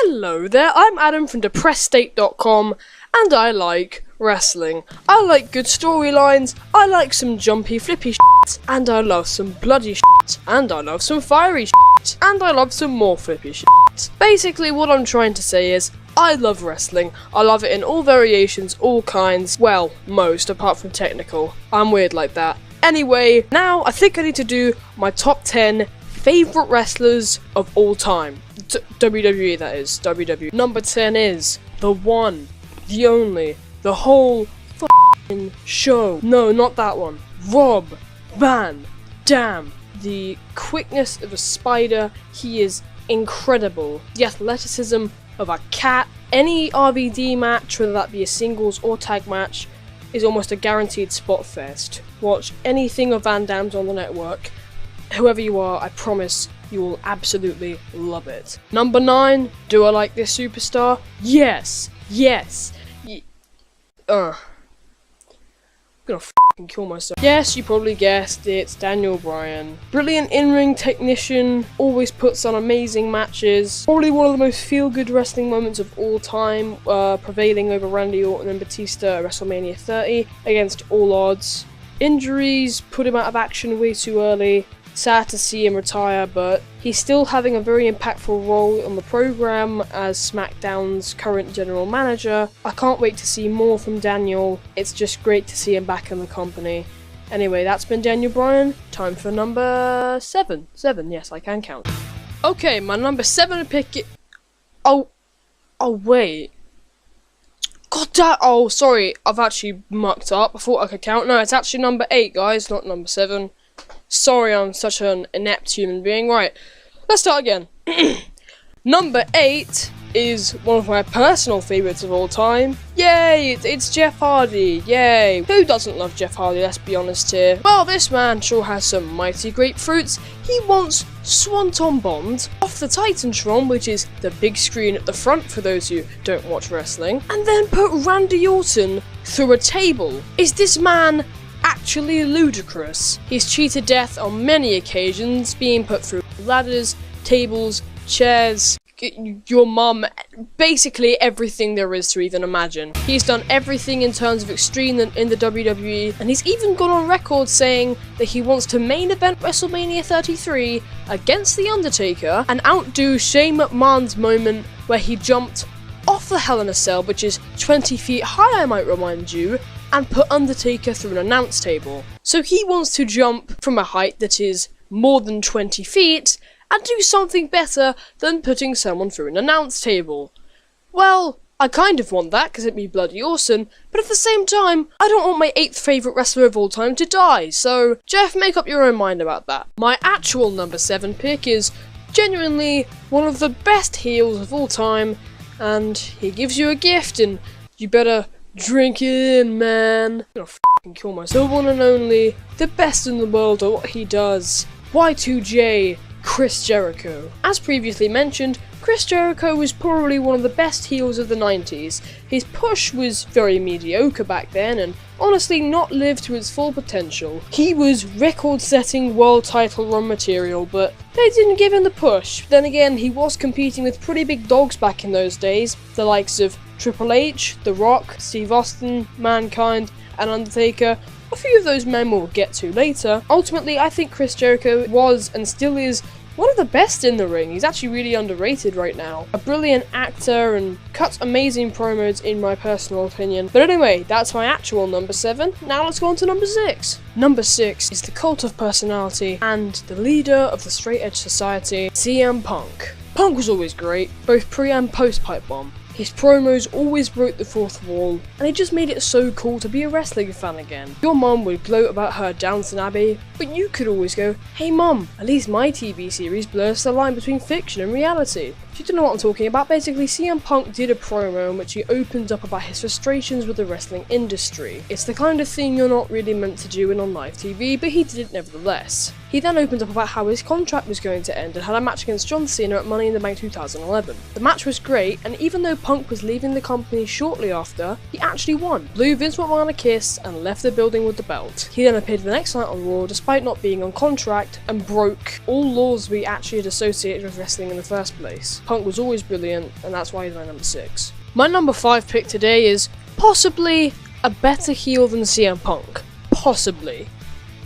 Hello there, I'm Adam from DepressedState.com, and I like wrestling. I like good storylines, I like some jumpy flippy shit, and I love some bloody shit, and I love some fiery shit, and I love some more flippy shit. Basically what I'm trying to say is, I love wrestling. I love it in all variations, all kinds, well, most, apart from technical. I'm weird like that. Anyway, now I think I need to do my top 10 favourite wrestlers of all time. WWE, that is. WWE. Number 10 is the one, the only, the whole f***ing show. No, not that one. Rob Van Dam. The quickness of a spider. He is incredible. The athleticism of a cat. Any RVD match, whether that be a singles or tag match, is almost a guaranteed spot fest. Watch anything of Van Dam's on the network. Whoever you are, I promise you will absolutely love it. Number 9, do I like this superstar? Yes! Yes! I'm gonna f***ing kill myself. Yes, you probably guessed, it's Daniel Bryan. Brilliant in-ring technician, always puts on amazing matches. Probably one of the most feel-good wrestling moments of all time, prevailing over Randy Orton and Batista at WrestleMania 30 against all odds. Injuries put him out of action way too early. Sad to see him retire, but he's still having a very impactful role on the program as SmackDown's current general manager. I can't wait to see more from Daniel. It's just great to see him back in the company. Anyway, that's been Daniel Bryan. Time for number 7. 7, yes, I can count. Okay, my number 7 pick. Oh, wait. God damn. Oh, sorry, I've actually mucked up. I thought I could count. No, it's actually number 8, guys, not number 7. Sorry, I'm such an inept human being. Right, let's start again. Number 8 is one of my personal favourites of all time. Yay, it's Jeff Hardy. Yay. Who doesn't love Jeff Hardy, let's be honest here. Well, this man sure has some mighty grapefruits. He once swanton bombed off the Titantron, which is the big screen at the front for those who don't watch wrestling, and then put Randy Orton through a table. Is this man actually ludicrous? He's cheated death on many occasions, being put through ladders, tables, chairs, your mum, basically everything there is to even imagine. He's done everything in terms of extreme in the WWE, and he's even gone on record saying that he wants to main event WrestleMania 33 against The Undertaker and outdo Shane McMahon's moment where he jumped off the Hell in a Cell, which is 20 feet high, I might remind you, and put Undertaker through an announce table. So he wants to jump from a height that is more than 20 feet and do something better than putting someone through an announce table. Well, I kind of want that because it'd be bloody awesome, but at the same time, I don't want my 8th favourite wrestler of all time to die, so Jeff, make up your own mind about that. My actual number 7 pick is genuinely one of the best heels of all time, and he gives you a gift and you better drink it in, man. I'm gonna f***ing kill myself. The one and only, the best in the world at what he does, Y2J, Chris Jericho. As previously mentioned, Chris Jericho was probably one of the best heels of the 90s. His push was very mediocre back then and honestly not lived to its full potential. He was record-setting world title run material, but they didn't give him the push. Then again, he was competing with pretty big dogs back in those days, the likes of Triple H, The Rock, Steve Austin, Mankind, and Undertaker. A few of those men we'll get to later. Ultimately, I think Chris Jericho was and still is one of the best in the ring. He's actually really underrated right now. A brilliant actor and cuts amazing promos in my personal opinion. But anyway, that's my actual number 7. Now let's go on to number 6. Number 6 is the cult of personality and the leader of the straight edge society, CM Punk. Punk was always great, both pre and post pipe bomb. His promos always broke the fourth wall, and it just made it so cool to be a wrestling fan again. Your mum would gloat about her Downton Abbey, but you could always go, "Hey mum, at least my TV series blurs the line between fiction and reality." If you don't know what I'm talking about, basically CM Punk did a promo in which he opened up about his frustrations with the wrestling industry. It's the kind of thing you're not really meant to do in on live TV, but he did it nevertheless. He then opened up about how his contract was going to end and had a match against John Cena at Money in the Bank 2011. The match was great, and even though Punk was leaving the company shortly after, he actually won, blew Vince McMahon a kiss, and left the building with the belt. He then appeared the next night on Raw despite not being on contract, and broke all laws we actually had associated with wrestling in the first place. Punk was always brilliant, and that's why he's my number 6. My number 5 pick today is possibly a better heel than CM Punk. Possibly.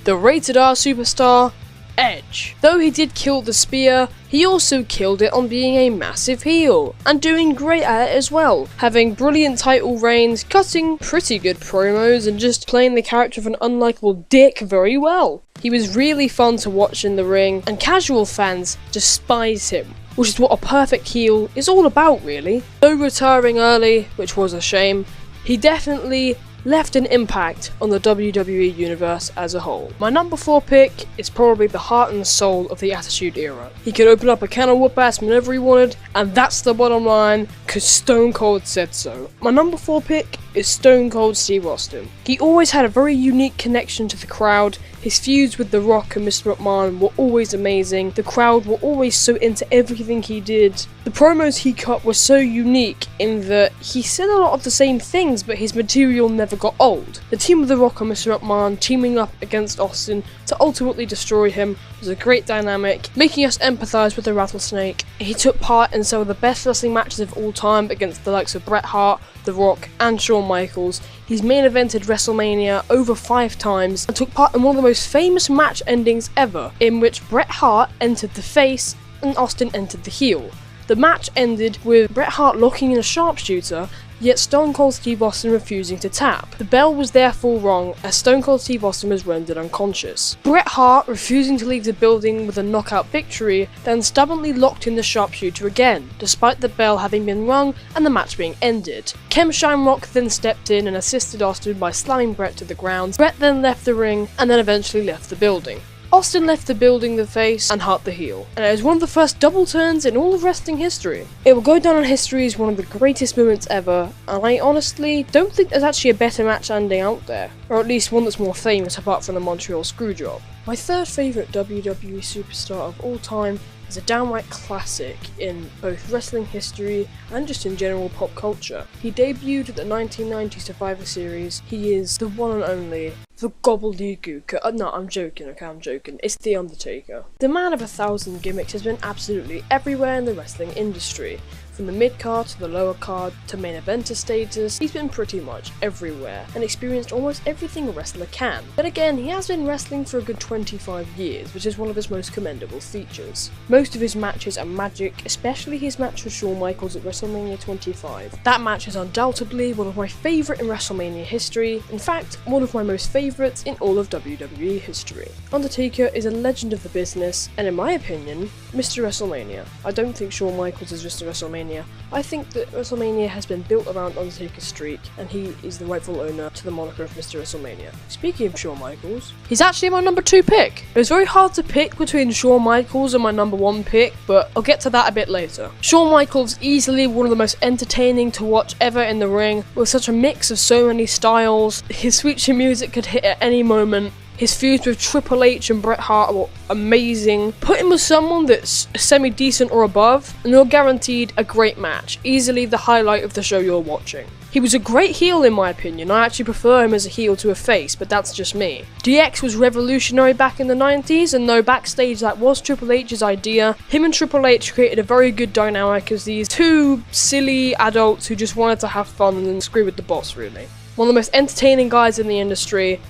The Rated R superstar, Edge. Though he did kill the spear, he also killed it on being a massive heel, and doing great at it as well, having brilliant title reigns, cutting pretty good promos, and just playing the character of an unlikable dick very well. He was really fun to watch in the ring, and casual fans despise him, which is what a perfect heel is all about really. Though retiring early, which was a shame, he definitely left an impact on the WWE universe as a whole. My number 4 pick is probably the heart and soul of the Attitude Era. He could open up a can of whoop-ass whenever he wanted, and that's the bottom line, cause Stone Cold said so. My number 4 pick is Stone Cold Steve Austin. He always had a very unique connection to the crowd. His feuds with The Rock and Mr. McMahon were always amazing. The crowd were always so into everything he did. The promos he cut were so unique in that he said a lot of the same things, but his material never got old. The team of The Rock and Mr. McMahon teaming up against Austin to ultimately destroy him was a great dynamic, making us empathise with the Rattlesnake. He took part in some of the best wrestling matches of all time against the likes of Bret Hart, The Rock, and Shawn Michaels. He's main evented WrestleMania over 5 times and took part in one of the most famous match endings ever, in which Bret Hart entered the face and Austin entered the heel. The match ended with Bret Hart locking in a sharpshooter, yet Stone Cold Steve Austin refusing to tap. The bell was therefore rung as Stone Cold Steve Austin was rendered unconscious. Bret Hart, refusing to leave the building with a knockout victory, then stubbornly locked in the sharpshooter again, despite the bell having been rung and the match being ended. Kem Shamrock then stepped in and assisted Austin by slamming Bret to the ground. Bret then left the ring and then eventually left the building. Austin left the building the face and Hart the heel, and it was one of the first double turns in all of wrestling history. It will go down in history as one of the greatest moments ever, and I honestly don't think there's actually a better match ending out there, or at least one that's more famous apart from the Montreal Screwjob. My third favourite WWE superstar of all time is a downright classic in both wrestling history and just in general pop culture. He debuted at the 1990 Survivor Series. He is the one and only, the gobbledygooker. No, I'm joking, okay, I'm joking. It's The Undertaker. The man of 1,000 gimmicks has been absolutely everywhere in the wrestling industry. From the mid-card to the lower card to main eventer status, he's been pretty much everywhere and experienced almost everything a wrestler can. But again, he has been wrestling for a good 25 years, which is one of his most commendable features. Most of his matches are magic, especially his match with Shawn Michaels at WrestleMania 25. That match is undoubtedly one of my favourite in WrestleMania history, in fact, one of my most favourites in all of WWE history. Undertaker is a legend of the business, and in my opinion, Mr. WrestleMania. I don't think Shawn Michaels is Mr. WrestleMania. I think that WrestleMania has been built around Undertaker's streak, and he is the rightful owner to the moniker of Mr. WrestleMania. Speaking of Shawn Michaels, he's actually my number 2 pick. It was very hard to pick between Shawn Michaels and my number 1 pick, but I'll get to that a bit later. Shawn Michaels easily one of the most entertaining to watch ever in the ring, with such a mix of so many styles. His switching music could hit at any moment. His feuds with Triple H and Bret Hart were amazing. Put him with someone that's semi-decent or above, and you're guaranteed a great match. Easily the highlight of the show you're watching. He was a great heel in my opinion. I actually prefer him as a heel to a face, but that's just me. DX was revolutionary back in the 90s, and though backstage that was Triple H's idea, him and Triple H created a very good dynamic as these two silly adults who just wanted to have fun and screw with the boss really. One of the most entertaining guys in the industry,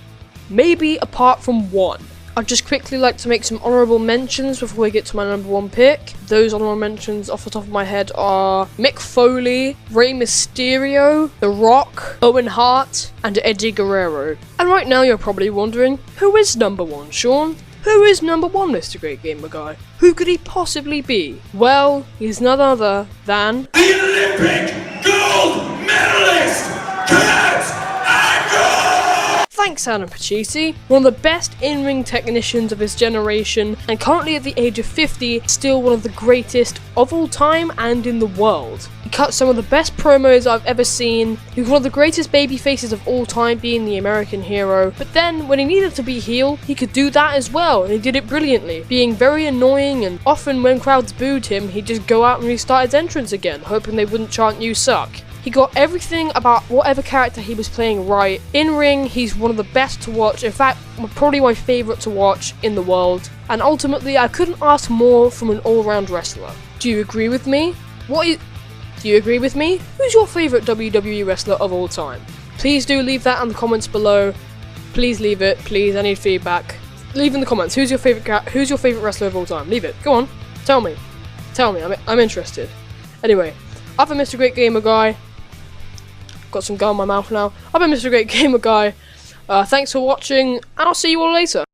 maybe apart from one. I'd just quickly like to make some honourable mentions before we get to my number 1 pick. Those honourable mentions off the top of my head are Mick Foley, Rey Mysterio, The Rock, Owen Hart, and Eddie Guerrero. And right now you're probably wondering, who is number 1, Sean? Who is number 1, Mr. Great Gamer Guy? Who could he possibly be? Well, he's none other than the Olympic gold medalist, Kurt Angle! Thanks, Adam Pacitti. One of the best in-ring technicians of his generation, and currently at the age of 50, still one of the greatest of all time and in the world. He cut some of the best promos I've ever seen. He was one of the greatest baby faces of all time, being the American hero. But then, when he needed to be heel, he could do that as well, and he did it brilliantly, being very annoying, and often when crowds booed him, he'd just go out and restart his entrance again, hoping they wouldn't chant "You suck." He got everything about whatever character he was playing right. In ring, he's one of the best to watch. In fact, probably my favourite to watch in the world. And ultimately, I couldn't ask more from an all-round wrestler. Do you agree with me? Do you agree with me? Who's your favourite WWE wrestler of all time? Please do leave that in the comments below. Please leave it. Please, I need feedback. Leave in the comments. Who's your favourite wrestler of all time? Leave it. Go on. Tell me. I'm interested. Anyway, I've been Mr. Great Gamer Guy. Got some gum in my mouth now. I've been Mr. Great Gamer Guy. Thanks for watching, and I'll see you all later.